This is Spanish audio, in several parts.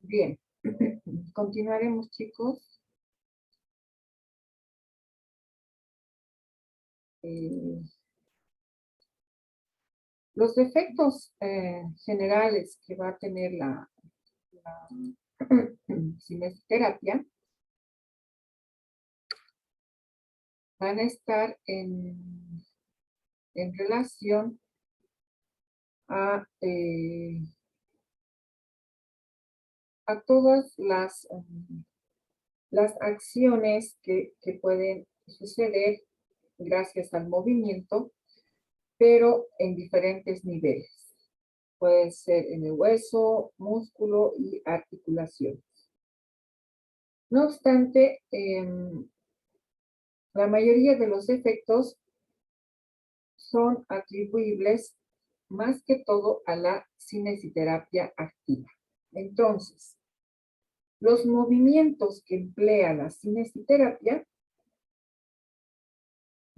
Bien, continuaremos, chicos. Los defectos generales que va a tener la cinesioterapia van a estar en relación a todas las acciones que pueden suceder gracias al movimiento, pero en diferentes niveles. Puede ser en el hueso, músculo y articulaciones. No obstante, la mayoría de los efectos son atribuibles más que todo a la cinesioterapia activa. Entonces, los movimientos que emplea la cinesioterapia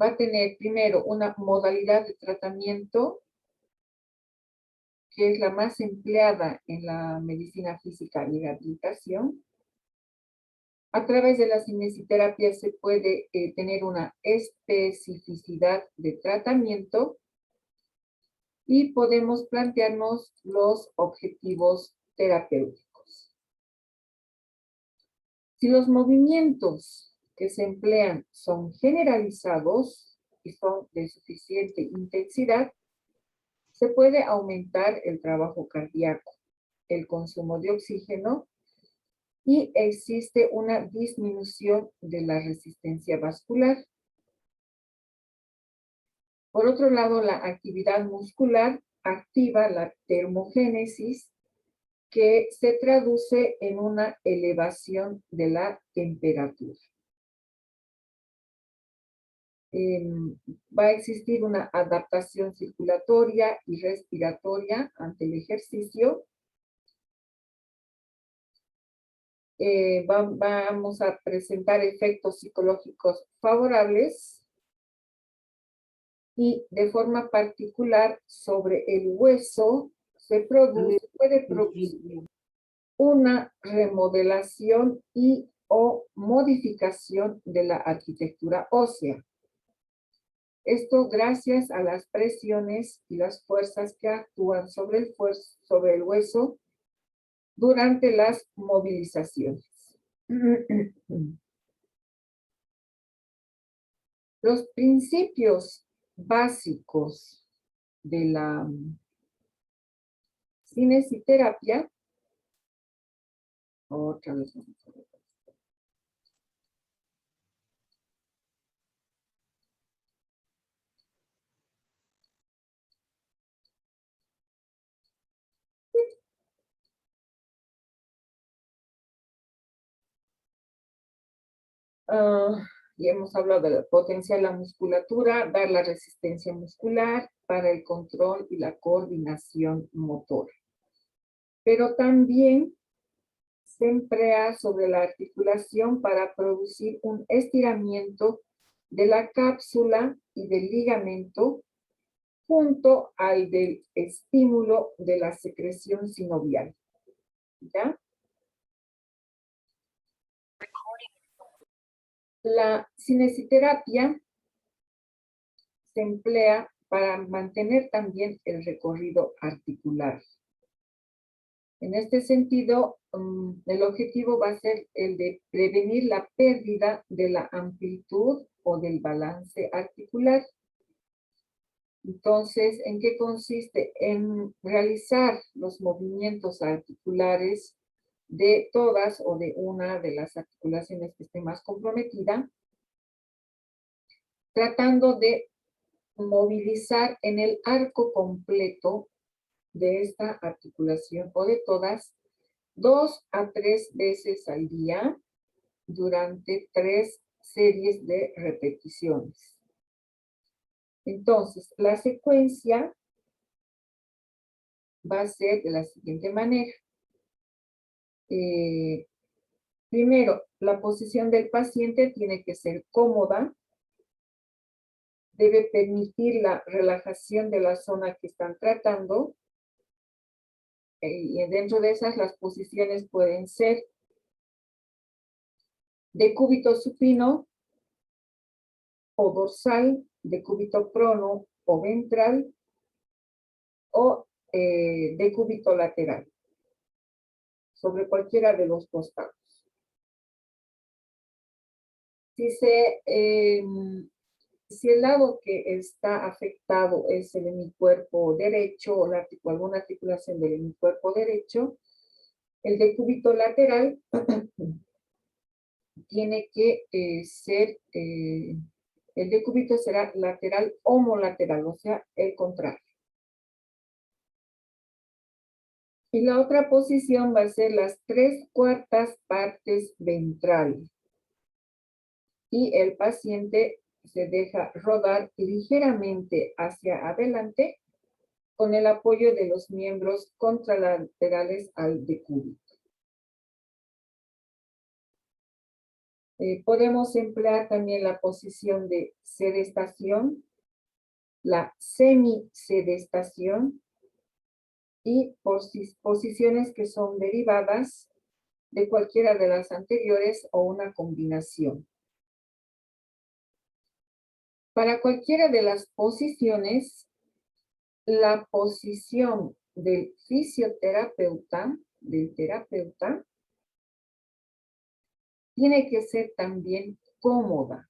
va a tener primero una modalidad de tratamiento que es la más empleada en la medicina física y rehabilitación. A través de la cinesioterapia se puede tener una especificidad de tratamiento y podemos plantearnos los objetivos terapéuticos. Si los movimientos que se emplean son generalizados y son de suficiente intensidad, se puede aumentar el trabajo cardíaco, el consumo de oxígeno y existe una disminución de la resistencia vascular. Por otro lado, la actividad muscular activa la termogénesis, que se traduce en una elevación de la temperatura. Va a existir una adaptación circulatoria y respiratoria ante el ejercicio. Vamos a presentar efectos psicológicos favorables y de forma particular sobre el hueso puede producir una remodelación y o modificación de la arquitectura ósea. Esto gracias a las presiones y las fuerzas que actúan sobre el hueso durante las movilizaciones. Los principios básicos de la cinesioterapia, otra vez vamos a ver. Ya hemos hablado de potenciar la musculatura, dar la resistencia muscular para el control y la coordinación motora. Pero también se emplea sobre la articulación para producir un estiramiento de la cápsula y del ligamento junto al del estímulo de la secreción sinovial. ¿Ya? La cinesioterapia se emplea para mantener también el recorrido articular. En este sentido, el objetivo va a ser el de prevenir la pérdida de la amplitud o del balance articular. Entonces, ¿en qué consiste? En realizar los movimientos articulares de todas o de una de las articulaciones que esté más comprometida, tratando de movilizar en el arco completo de esta articulación o de todas 2 a 3 veces al día durante 3 series de repeticiones. Entonces, la secuencia va a ser de la siguiente manera. Primero, la posición del paciente tiene que ser cómoda, debe permitir la relajación de la zona que están tratando, y dentro de esas las posiciones pueden ser decúbito supino o dorsal, decúbito prono o ventral, o decúbito lateral, sobre cualquiera de los costados. Si el lado que está afectado es el hemicuerpo derecho o alguna articulación del hemicuerpo derecho, el decúbito lateral tiene que el decúbito será lateral homolateral, o sea, el contrario. Y la otra posición va a ser las 3/4 partes ventral. Y el paciente se deja rodar ligeramente hacia adelante con el apoyo de los miembros contralaterales al decúbito. Podemos emplear también la posición de sedestación, la semisedestación y posiciones que son derivadas de cualquiera de las anteriores o una combinación. Para cualquiera de las posiciones, la posición del fisioterapeuta, del terapeuta, tiene que ser también cómoda,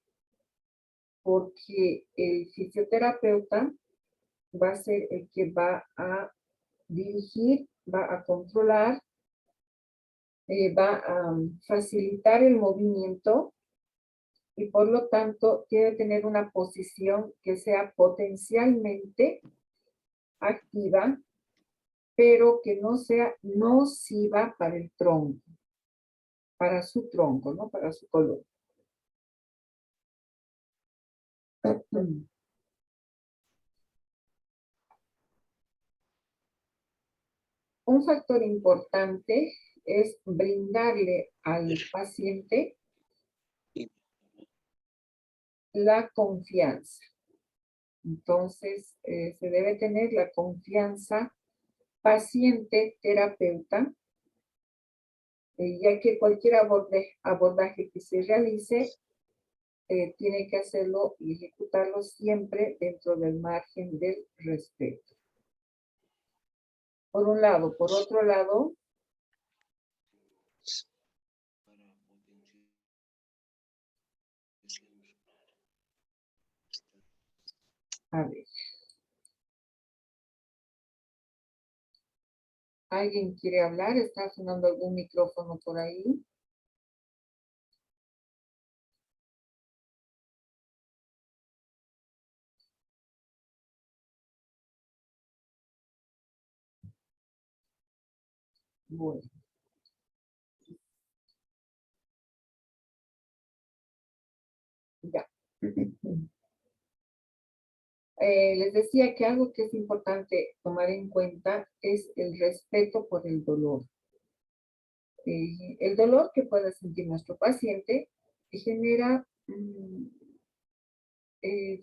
porque el fisioterapeuta va a ser el que va a dirigir, va a controlar, va a facilitar el movimiento y por lo tanto debe tener una posición que sea potencialmente activa, pero que no sea nociva para el tronco, para su tronco, ¿no? Para su columna. Un factor importante es brindarle al paciente la confianza. Entonces, se debe tener la confianza paciente-terapeuta, ya que cualquier abordaje que se realice tiene que hacerlo y ejecutarlo siempre dentro del margen del respeto. Por un lado. Por otro lado, a ver. ¿Alguien quiere hablar? ¿Está sonando algún micrófono por ahí? Bueno. Ya. Les decía que algo que es importante tomar en cuenta es el respeto por el dolor. El dolor que pueda sentir nuestro paciente genera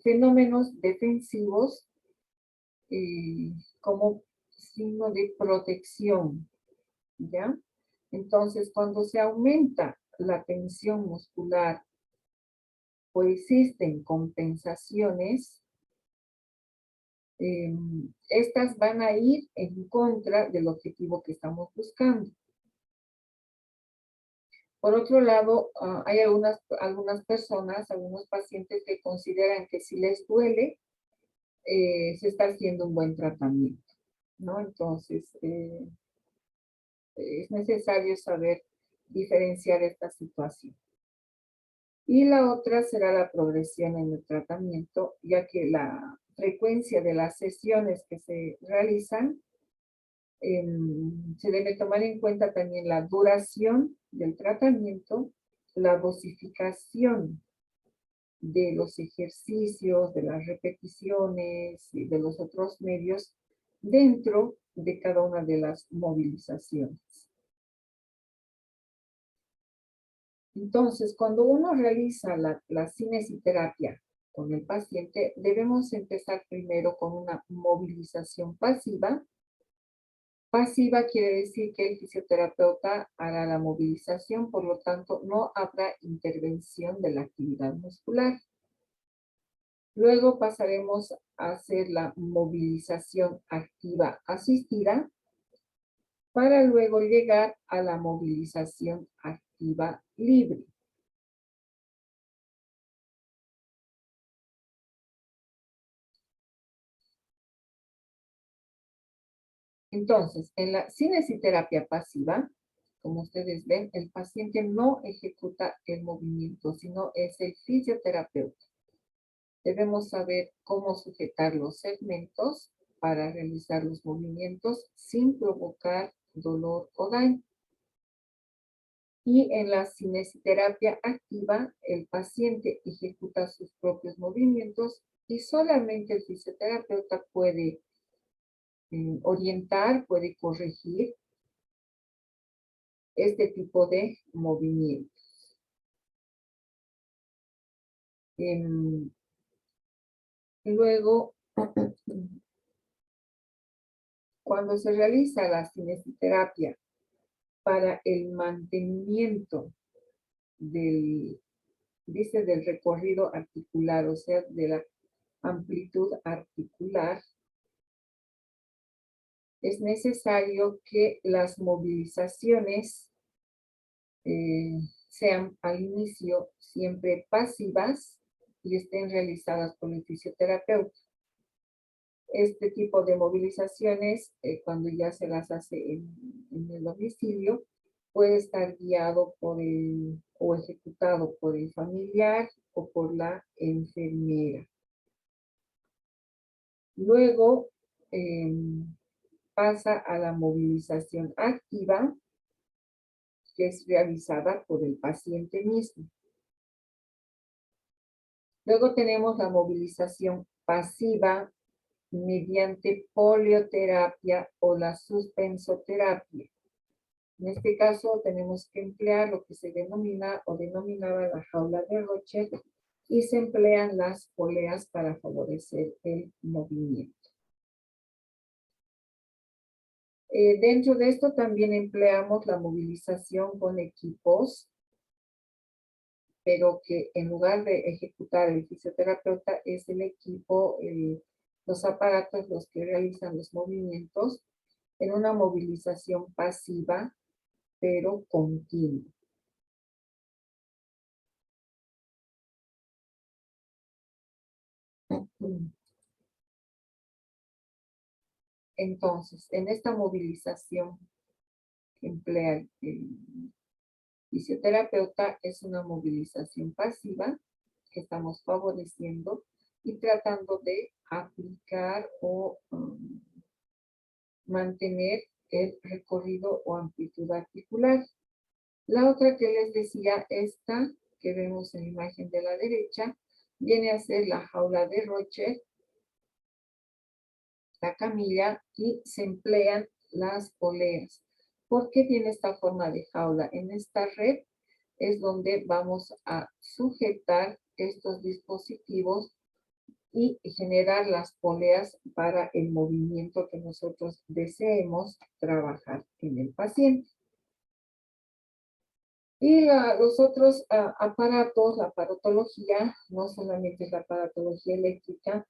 fenómenos defensivos como signo de protección, ¿ya? Entonces, cuando se aumenta la tensión muscular o existen compensaciones, estas van a ir en contra del objetivo que estamos buscando. Por otro lado, hay algunas personas, algunos pacientes que consideran que si les duele, se está haciendo un buen tratamiento, ¿no? Entonces, es necesario saber diferenciar esta situación. Y la otra será la progresión en el tratamiento, ya que la frecuencia de las sesiones que se realizan, se debe tomar en cuenta también la duración del tratamiento, la dosificación de los ejercicios, de las repeticiones y de los otros medios dentro de cada una de las movilizaciones. Entonces, cuando uno realiza la cinesiterapia con el paciente, debemos empezar primero con una movilización pasiva. Pasiva quiere decir que el fisioterapeuta hará la movilización, por lo tanto, no habrá intervención de la actividad muscular. Luego pasaremos a hacer la movilización activa asistida para luego llegar a la movilización activa libre. Entonces, en la cinesiterapia pasiva, como ustedes ven, el paciente no ejecuta el movimiento, sino es el fisioterapeuta. Debemos saber cómo sujetar los segmentos para realizar los movimientos sin provocar dolor o daño. Y en la cinesiterapia activa, el paciente ejecuta sus propios movimientos y solamente el fisioterapeuta puede orientar, puede corregir este tipo de movimientos. Luego, cuando se realiza la cinesiterapia para el mantenimiento del recorrido articular, o sea, de la amplitud articular, es necesario que las movilizaciones sean al inicio siempre pasivas y estén realizadas por el fisioterapeuta. Este tipo de movilizaciones, cuando ya se las hace en el domicilio, puede estar guiado o ejecutado por el familiar o por la enfermera. Luego pasa a la movilización activa, que es realizada por el paciente mismo. Luego tenemos la movilización pasiva mediante polioterapia o la suspensoterapia. En este caso tenemos que emplear lo que se denomina o denominaba la jaula de Rochet y se emplean las poleas para favorecer el movimiento. Dentro de esto también empleamos la movilización con equipos, pero que en lugar de ejecutar el fisioterapeuta es el equipo, los aparatos los que realizan los movimientos en una movilización pasiva, pero continua. Entonces, en esta movilización que emplea el fisioterapeuta es una movilización pasiva que estamos favoreciendo y tratando de aplicar o mantener el recorrido o amplitud articular. La otra que les decía, esta que vemos en la imagen de la derecha, viene a ser la jaula de Rochet, la camilla, y se emplean las poleas. ¿Por qué tiene esta forma de jaula? En esta red es donde vamos a sujetar estos dispositivos y generar las poleas para el movimiento que nosotros deseemos trabajar en el paciente. Y los otros aparatos, la aparatología, no solamente es la aparatología eléctrica,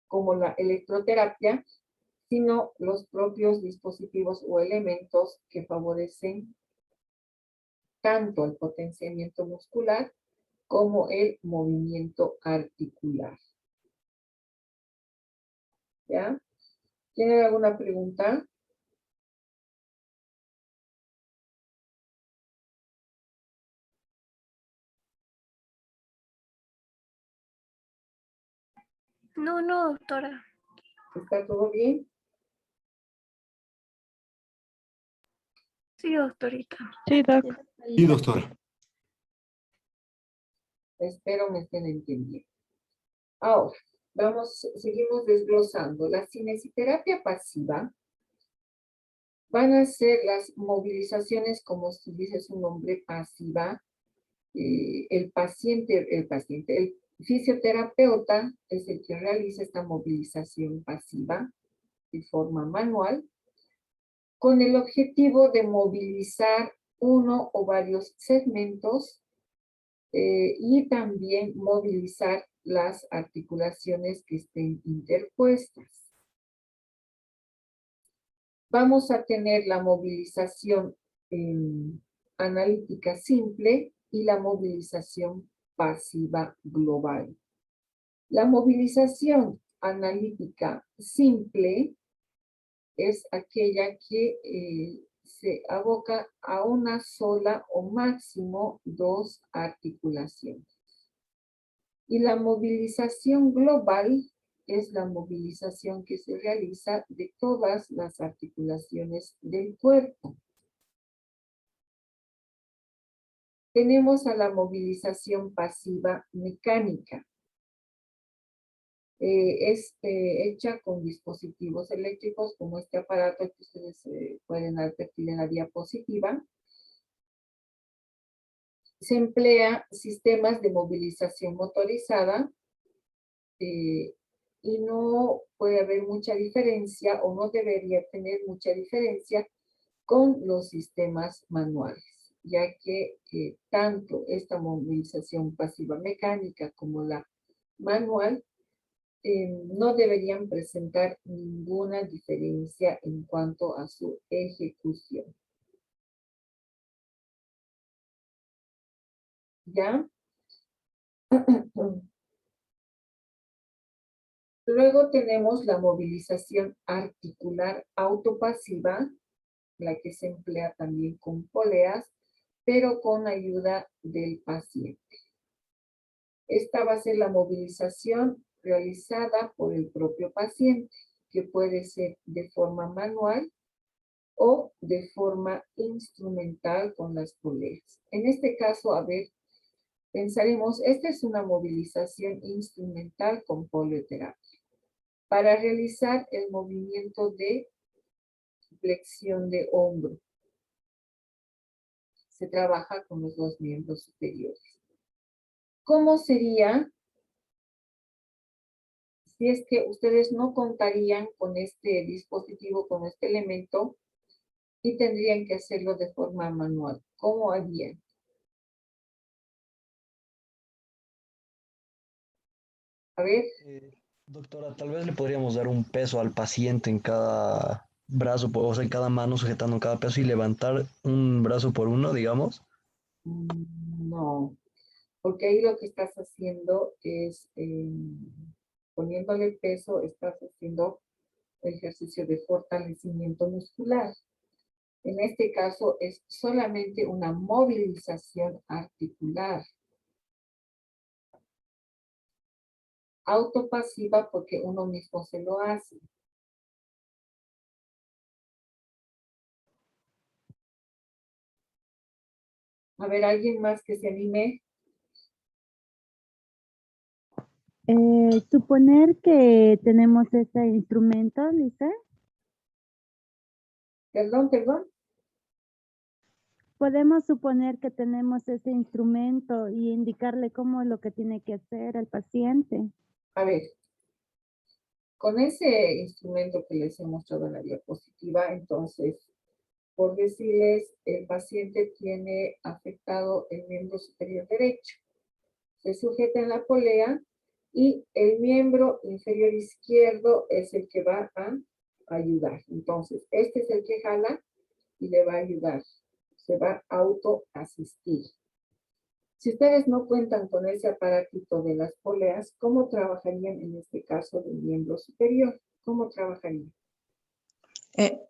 como la electroterapia, sino los propios dispositivos o elementos que favorecen tanto el potenciamiento muscular como el movimiento articular. ¿Ya? ¿Tienen alguna pregunta? No, no, doctora. ¿Está todo bien? Sí, doctorita. Sí, doc. Sí, doctora. Espero me estén entendiendo. Ahora, seguimos desglosando. La cinesiterapia pasiva van a ser las movilizaciones, como dice su nombre, pasiva. El fisioterapeuta es el que realiza esta movilización pasiva de forma manual, con el objetivo de movilizar uno o varios segmentos y también movilizar las articulaciones que estén interpuestas. Vamos a tener la movilización analítica simple y la movilización pasiva global. La movilización analítica simple es aquella que se aboca a una sola o máximo dos articulaciones. Y la movilización global es la movilización que se realiza de todas las articulaciones del cuerpo. Tenemos a la movilización pasiva mecánica. Es hecha con dispositivos eléctricos como este aparato que ustedes pueden advertir en la diapositiva. Se emplea sistemas de movilización motorizada y no puede haber mucha diferencia o no debería tener mucha diferencia con los sistemas manuales, ya que tanto esta movilización pasiva mecánica como la manual no deberían presentar ninguna diferencia en cuanto a su ejecución. ¿Ya? Luego tenemos la movilización articular autopasiva, la que se emplea también con poleas, pero con ayuda del paciente. Esta va a ser la movilización realizada por el propio paciente, que puede ser de forma manual o de forma instrumental con las poleas. En este caso, a ver, pensaremos, esta es una movilización instrumental con polioterapia para realizar el movimiento de flexión de hombro. Se trabaja con los dos miembros superiores. ¿Cómo sería si es que ustedes no contarían con este dispositivo, con este elemento, y tendrían que hacerlo de forma manual? ¿Cómo harían? A ver. Doctora, tal vez le podríamos dar un peso al paciente en cada brazo, o sea, en cada mano sujetando cada peso y levantar un brazo por uno, digamos. No, porque ahí lo que estás haciendo es, poniéndole peso, estás haciendo ejercicio de fortalecimiento muscular. En este caso es solamente una movilización articular. Autopasiva porque uno mismo se lo hace. A ver, ¿alguien más que se anime? Suponer que tenemos este instrumento, Lisa. Perdón, perdón. Podemos suponer que tenemos ese instrumento y indicarle cómo es lo que tiene que hacer el paciente. A ver, con ese instrumento que les he mostrado en la diapositiva, entonces, por decirles, el paciente tiene afectado el miembro superior derecho. Se sujeta en la polea Y el miembro inferior izquierdo es el que va a ayudar. Entonces, este es el que jala y le va a ayudar. Se va a autoasistir. Si ustedes no cuentan con ese aparatito de las poleas, ¿cómo trabajarían en este caso del miembro superior? ¿Cómo trabajarían?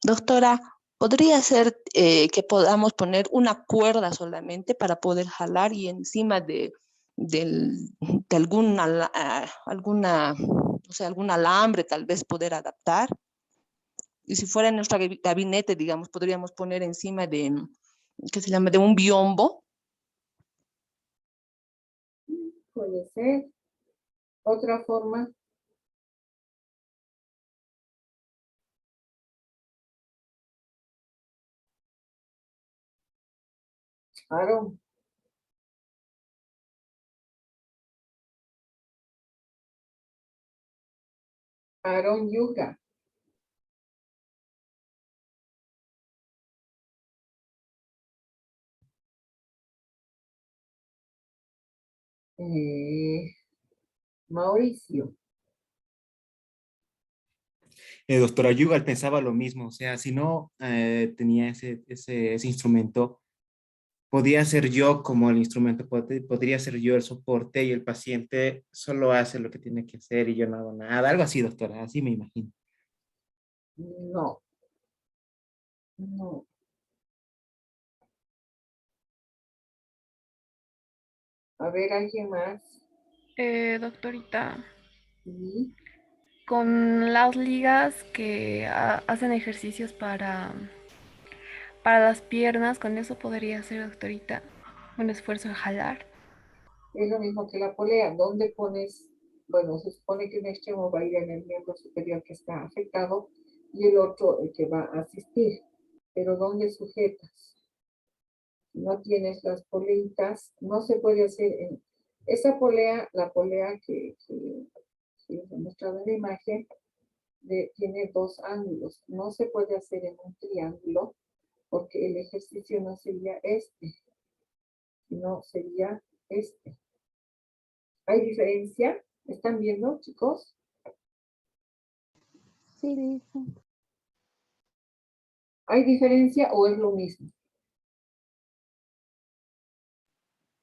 Doctora, ¿podría ser que podamos poner una cuerda solamente para poder jalar y encima de alguna, o sea, algún alambre tal vez poder adaptar? Y si fuera en nuestro gabinete, digamos, podríamos poner encima de, ¿qué se llama? De un biombo. Puede ser. Otra forma. Aaron. Aaron Yuga. Mauricio. Doctora Yugal pensaba lo mismo, o sea, si no tenía ese instrumento, podía ser yo como el instrumento, podría ser yo el soporte y el paciente solo hace lo que tiene que hacer y yo no hago nada, algo así, doctora, así me imagino. No. No. A ver, ¿alguien más? Doctorita, Sí. con las ligas que hacen ejercicios para las piernas, con eso podría ser, doctorita, un esfuerzo de jalar. Es lo mismo que la polea. ¿Dónde pones? Bueno, se supone que un extremo va a ir en el miembro superior que está afectado y el otro el que va a asistir. Pero ¿dónde sujetas? Si no tienes las poleitas, no se puede hacer en esa polea, la polea que les he mostrado en la imagen, tiene dos ángulos. No se puede hacer en un triángulo porque el ejercicio no sería este, sino sería este. ¿Hay diferencia? ¿Están viendo, chicos? Sí, listo. ¿Hay diferencia o es lo mismo?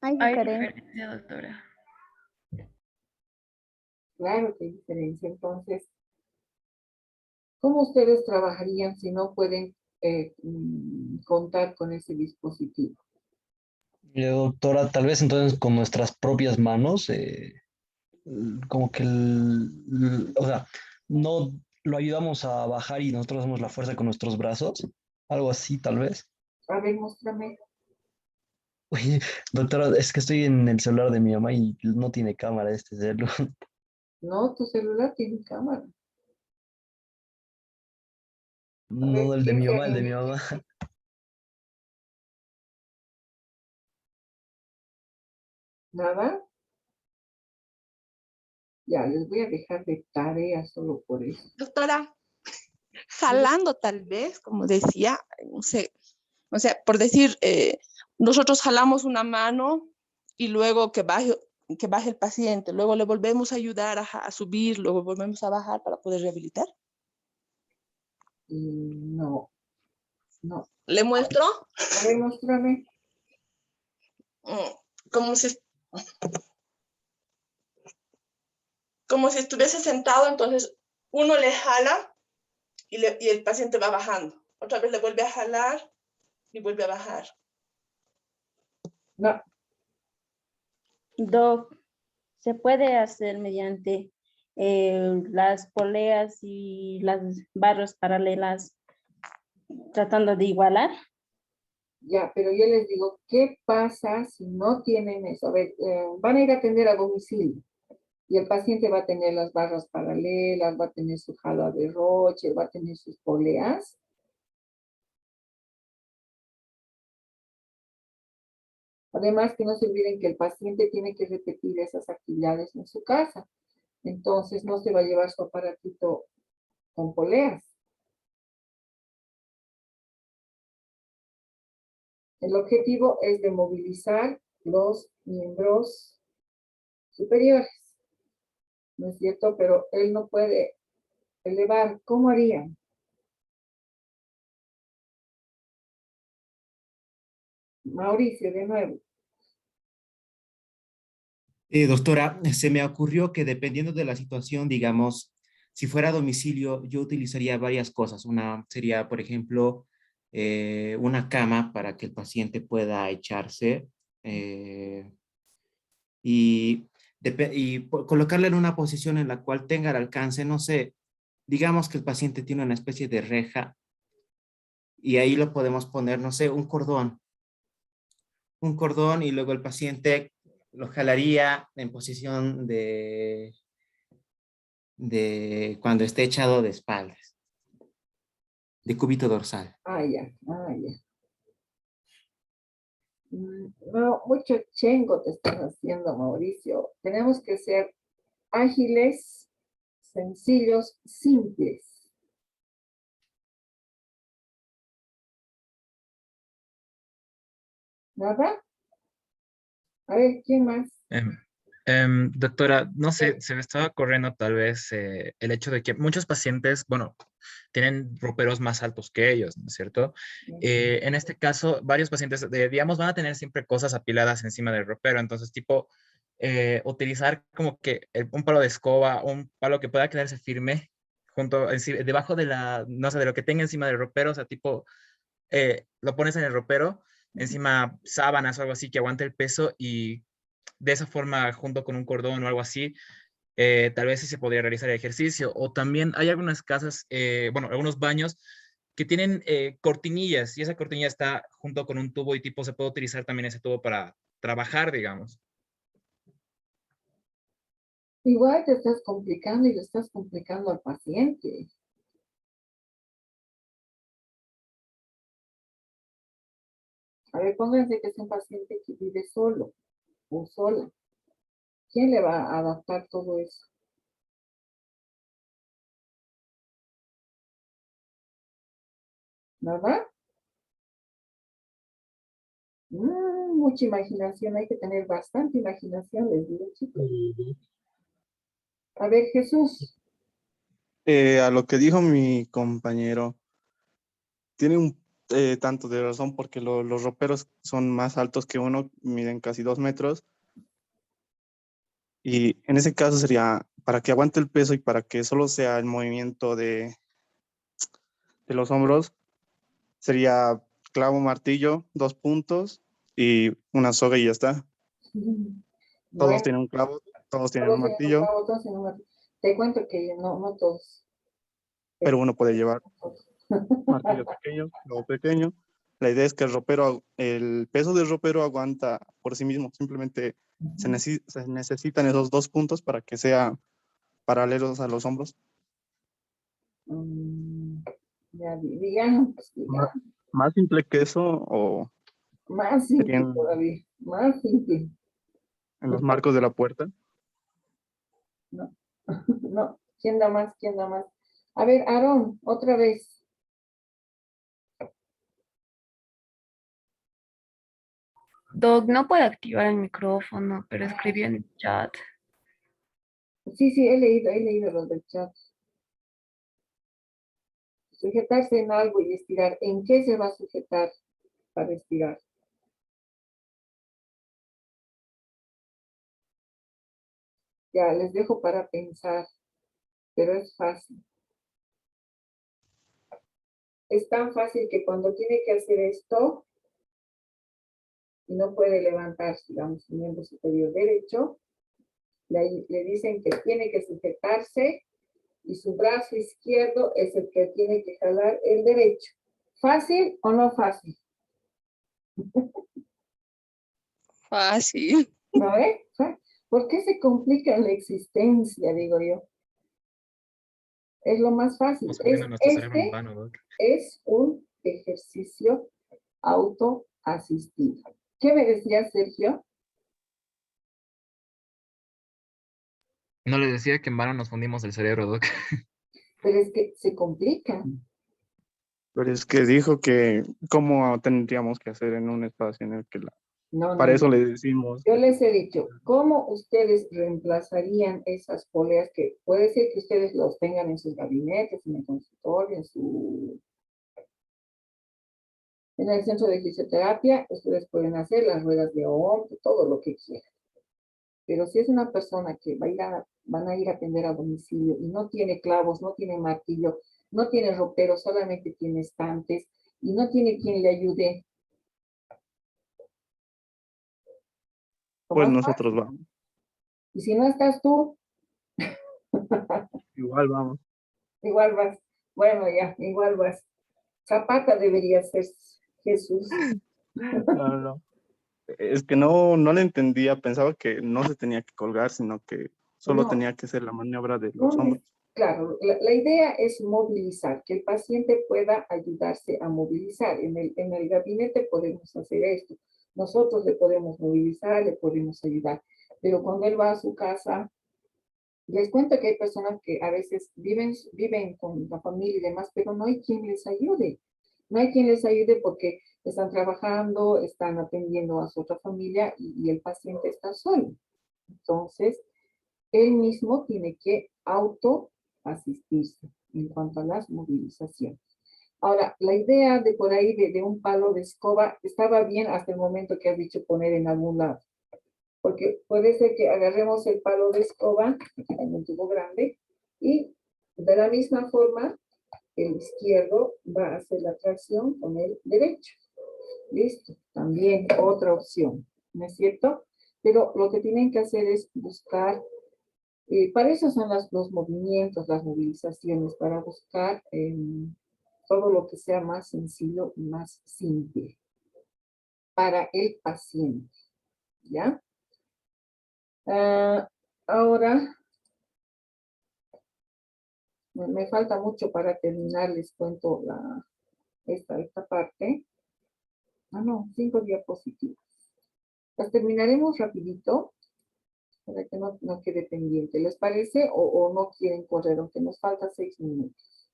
Hay Hay diferencia. diferencia, doctora. Claro que hay diferencia. Entonces, ¿cómo ustedes trabajarían si no pueden contar con ese dispositivo? Doctora, tal vez entonces con nuestras propias manos, como que, o sea, no lo ayudamos a bajar y nosotros hacemos la fuerza con nuestros brazos, algo así tal vez. A ver, muéstrame. Oye, doctora, es que estoy en el celular de mi mamá y no tiene cámara este celular. No, tu celular tiene cámara. A No, ver, el de ¿quién mi se mamá, el de mi anima? mamá. ¿Nada? Ya, les voy a dejar de tarea solo por eso. Doctora, jalando tal vez, como decía, no sé, o sea, por decir, nosotros jalamos una mano y luego que baje el paciente, luego le volvemos a ayudar a subir, luego volvemos a bajar para poder rehabilitar. No, no. ¿Le muestro? A ver, muéstrame. Como si, como si estuviese sentado, entonces uno le jala y el paciente va bajando. Otra vez le vuelve a jalar y vuelve a bajar. No, Doc, se puede hacer mediante las poleas y las barras paralelas tratando de igualar. ya, pero yo les digo, ¿qué pasa si no tienen eso? A ver, van a ir a atender a domicilio y el paciente va a tener las barras paralelas, va a tener su jala de Roche, va a tener sus poleas. Además, que no se olviden que el paciente tiene que repetir esas actividades en su casa. Entonces, no se va a llevar su aparatito con poleas. El objetivo es de movilizar los miembros superiores. ¿no es cierto? Pero él no puede elevar. ¿Cómo harían? Mauricio, de nuevo. Doctora, se me ocurrió que dependiendo de la situación, digamos, si fuera a domicilio, yo utilizaría varias cosas. Una sería, por ejemplo, una cama para que el paciente pueda echarse y, colocarle en una posición en la cual tenga el alcance, no sé, digamos que el paciente tiene una especie de reja y ahí lo podemos poner, no sé, un cordón y luego el paciente lo jalaría en posición de cuando esté echado de espaldas, de cúbito dorsal. Ah, ya, ah, ya. No, mucho chengo te estás haciendo, Mauricio. Tenemos que ser ágiles, sencillos, simples. ¿Nada? A ver, ¿quién más? Doctora, no sé, Sí. se me estaba corriendo tal vez el hecho de que muchos pacientes, bueno, tienen roperos más altos que ellos, ¿no es cierto? En este caso, varios pacientes, digamos, van a tener siempre cosas apiladas encima del ropero, entonces, tipo, utilizar como que un palo de escoba, un palo que pueda quedarse firme debajo de no sé, de lo que tenga encima del ropero, o sea, tipo, lo pones en el ropero, encima sábanas o algo así que aguante el peso y de esa forma, junto con un cordón o algo así, tal vez sí se podría realizar el ejercicio. O también hay algunas casas, bueno, algunos baños que tienen cortinillas y esa cortinilla está junto con un tubo y tipo se puede utilizar también ese tubo para trabajar, digamos. Igual te estás complicando y le estás complicando al paciente. A ver, pónganse que es un paciente que vive solo o sola. ¿Quién le va a adaptar todo eso? ¿Verdad? Mucha imaginación, hay que tener bastante imaginación, les digo, chicos. A ver, Jesús. A lo que dijo mi compañero, tiene un tanto de razón porque los roperos son más altos que uno, miden casi 2 metros. Y en ese caso sería para que aguante el peso y para que solo sea el movimiento de los hombros, sería clavo, martillo, 2 puntos y una soga y ya está. Todos Bueno, tienen un clavo, todos tienen un todos tienen un martillo, clavo, todos tienen un martillo. Te cuento que no, no todos. pero uno puede llevar martillo pequeño, clavo pequeño. La idea es que el peso del ropero aguanta por sí mismo. Simplemente se necesitan esos 2 puntos para que sea paralelos a los hombros. Mm, ya, digamos, Má- Más simple que eso, o más simple serían todavía, más simple. en los marcos de la puerta. No, no, ¿quién da más? ¿Quién da más? A ver, Aarón, otra vez. Doc, no puede activar el micrófono, pero escribió en el chat. Sí, sí, he leído los del chat. Sujetarse en algo y estirar. ¿En qué se va a sujetar para estirar? Ya, les dejo para pensar, pero es fácil. Es tan fácil que cuando tiene que hacer esto y no puede levantar, digamos, su miembro superior derecho, le dicen que tiene que sujetarse y su brazo izquierdo es el que tiene que jalar el derecho. ¿Fácil o no fácil? Fácil. ¿No es? ¿Por qué se complica la existencia, digo yo? Es lo más fácil. Estamos poniendo nuestro cerebro en vano, Doc. Es un ejercicio autoasistido. ¿Qué me decía Sergio? No le decía que en vano nos fundimos el cerebro, Doc. Pero es que se complica. Pero es que dijo que cómo tendríamos que hacer en un espacio en el que No, Para no, eso no. le decimos, Yo les he dicho, ¿cómo ustedes reemplazarían esas poleas que puede ser que ustedes los tengan en sus gabinetes, en el consultorio, en el centro de fisioterapia? Ustedes pueden hacer las ruedas de hombro, todo lo que quieran. Pero si es una persona que van a ir a atender a domicilio y no tiene clavos, no tiene martillo, no tiene ropero, solamente tiene estantes y no tiene quien le ayude, ¿cómo pues haces? nosotros vamos. Y si no estás tú, Igual vamos. igual vas. Bueno, ya, igual vas. Zapata debería ser Jesús. No, no. Es que no le entendía, pensaba que no se tenía que colgar, sino que solo No, tenía que ser la maniobra de no los hombros. claro, la idea es movilizar, que el paciente pueda ayudarse a movilizar. En el gabinete podemos hacer esto. Nosotros le podemos movilizar, le podemos ayudar. Pero cuando él va a su casa, les cuento que hay personas que a veces viven con la familia y demás, pero no hay quien les ayude. No hay quien les ayude porque están trabajando, están atendiendo a su otra familia y el paciente está solo. Entonces, él mismo tiene que autoasistirse en cuanto a las movilizaciones. Ahora, la idea de por ahí de un palo de escoba estaba bien hasta el momento que has dicho poner en algún lado. Porque puede ser que agarremos el palo de escoba, en un tubo grande, y de la misma forma, el izquierdo va a hacer la tracción con el derecho. Listo, también otra opción, ¿no es cierto? Pero lo que tienen que hacer es buscar, para eso son los movimientos, las movilizaciones, para buscar todo lo que sea más sencillo y más simple para el paciente, ¿ya? Ahora, me falta mucho para terminar, les cuento esta parte. No, 5 diapositivas. Las terminaremos rapidito para que no quede pendiente. ¿Les parece? O no quieren correr, aunque nos falta 6 minutos.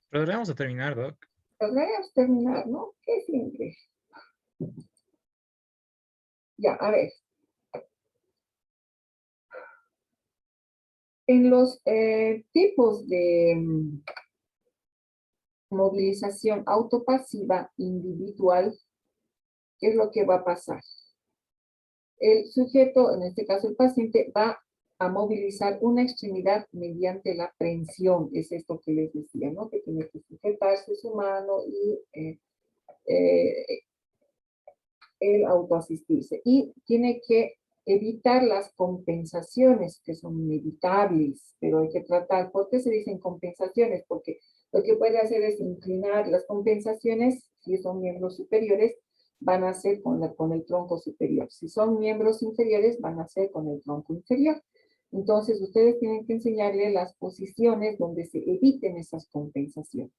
Pero deberíamos de terminar, Doc. Deberíamos terminar, ¿no? Qué simple. Ya, a ver. En los tipos de movilización autopasiva individual, ¿qué es lo que va a pasar? El sujeto, en este caso el paciente, va a movilizar una extremidad mediante la prensión. Es esto que les decía, ¿no? Que tiene que sujetarse su mano y el autoasistirse. Y tiene que evitar las compensaciones que son inevitables, pero hay que tratar. ¿Por qué se dicen compensaciones? Porque lo que puede hacer es inclinar las compensaciones, si son miembros superiores, van a ser con el tronco superior. Si son miembros inferiores, van a ser con el tronco inferior. Entonces, ustedes tienen que enseñarle las posiciones donde se eviten esas compensaciones.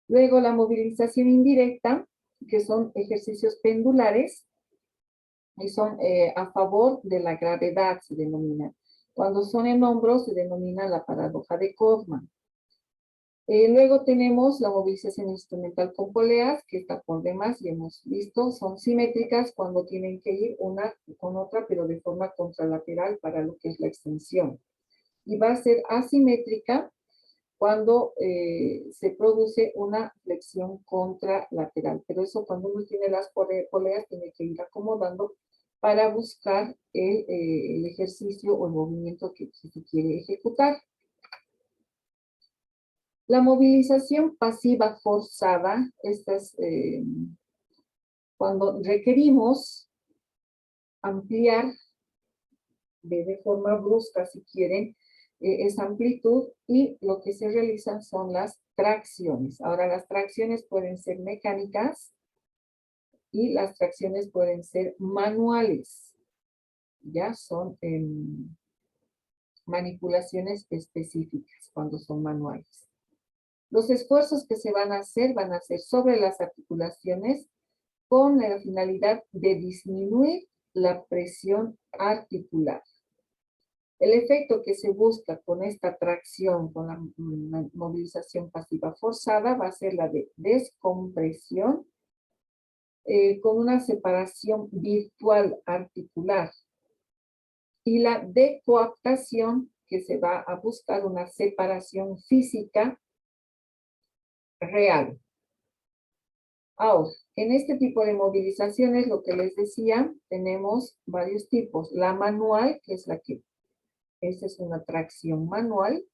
Luego, la movilización indirecta, que son ejercicios pendulares, y son a favor de la gravedad, se denomina. Cuando son en hombros, se denomina la paradoja de Kaufman. Luego tenemos la movilización instrumental con poleas, que está por demás, ya hemos visto, son simétricas cuando tienen que ir una con otra, pero de forma contralateral para lo que es la extensión. Y va a ser asimétrica cuando se produce una flexión contralateral. Pero eso cuando uno tiene las poleas, tiene que ir acomodando para buscar el ejercicio o el movimiento que se quiere ejecutar. La movilización pasiva forzada, esta es cuando requerimos ampliar de forma brusca, si quieren, esa amplitud, y lo que se realizan son las tracciones. Ahora, las tracciones pueden ser mecánicas y las tracciones pueden ser manuales. Ya son manipulaciones específicas cuando son manuales. Los esfuerzos que se van a hacer sobre las articulaciones con la finalidad de disminuir la presión articular. El efecto que se busca con esta atracción, con la movilización pasiva forzada, va a ser la de descompresión con una separación virtual articular. Y la decoaptación, que se va a buscar una separación física real. Ahora, en este tipo de movilizaciones, lo que les decía, tenemos varios tipos. La manual, que es la que, esta es una tracción manual.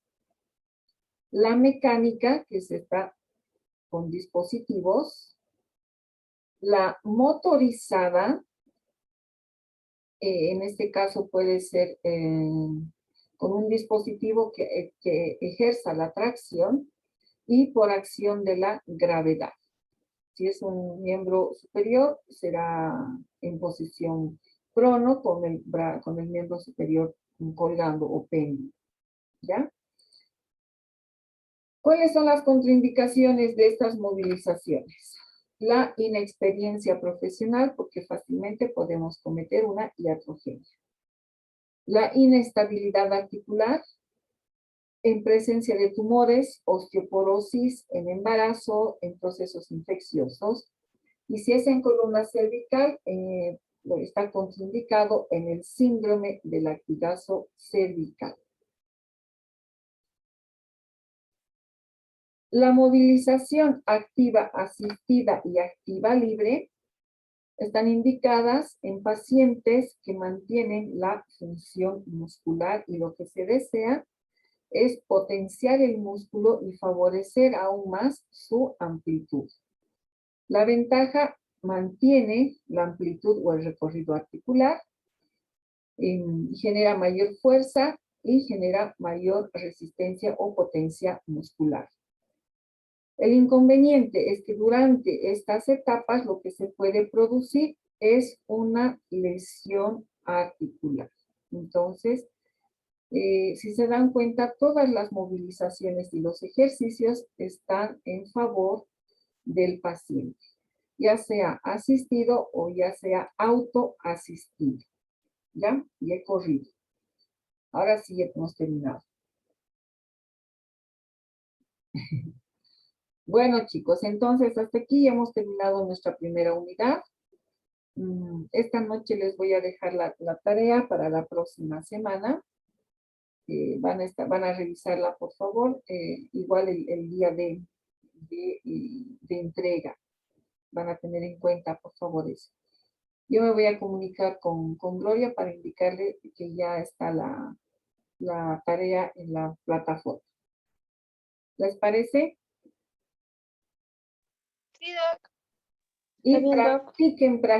La mecánica, que se está con dispositivos. La motorizada, en este caso puede ser con un dispositivo que ejerza la tracción y por acción de la gravedad. Si es un miembro superior, será en posición prono con el miembro superior colgando o pendiente. ¿Ya? ¿Cuáles son las contraindicaciones de estas movilizaciones? La inexperiencia profesional, porque fácilmente podemos cometer una iatrogenia. La inestabilidad articular, en presencia de tumores, osteoporosis, en embarazo, en procesos infecciosos. Y si es en columna cervical, está contraindicado en el síndrome del latigazo cervical. La movilización activa asistida y activa libre están indicadas en pacientes que mantienen la función muscular y lo que se desea es potenciar el músculo y favorecer aún más su amplitud. La ventaja mantiene la amplitud o el recorrido articular, genera mayor fuerza y genera mayor resistencia o potencia muscular. El inconveniente es que durante estas etapas lo que se puede producir es una lesión articular. Entonces, si se dan cuenta, todas las movilizaciones y los ejercicios están en favor del paciente, ya sea asistido o ya sea autoasistido. ¿Ya? Y he corrido. Ahora sí ya hemos terminado. Bueno, chicos, entonces hasta aquí hemos terminado nuestra primera unidad. Esta noche les voy a dejar la tarea para la próxima semana. Van a revisarla, por favor, igual el día de entrega. Van a tener en cuenta, por favor, eso. Yo me voy a comunicar con Gloria para indicarle que ya está la tarea en la plataforma. ¿Les parece? Sí, Doc. Y Está bien, Doc.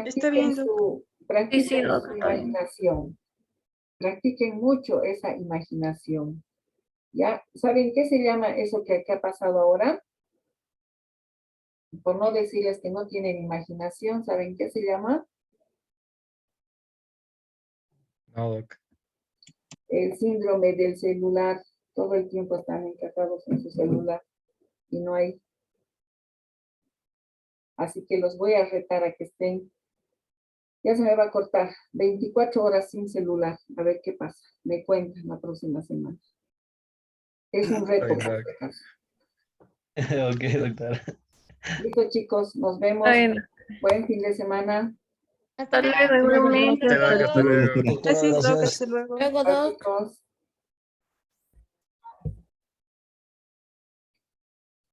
Está bien, practiquen Doc, su está bien. imaginación. Practiquen mucho esa imaginación. ¿Ya? ¿Saben qué se llama eso que ha pasado ahora? Por no decirles que no tienen imaginación, ¿saben qué se llama? No, Doc. El síndrome del celular. Todo el tiempo están encajados en su celular y no hay. Así que los voy a retar a que estén. Ya se me va a cortar 24 horas sin celular. A ver qué pasa. Me cuentan la próxima semana. Es un reto. Está bien, por si acaso. Ok, doctora. Listo, chicos. Nos vemos. Bueno, Buen fin de semana. Hasta hasta luego, igualmente. Hasta luego, hasta luego. Doctora, Así es, Doc. gracias. Hasta luego. Chao, chicos.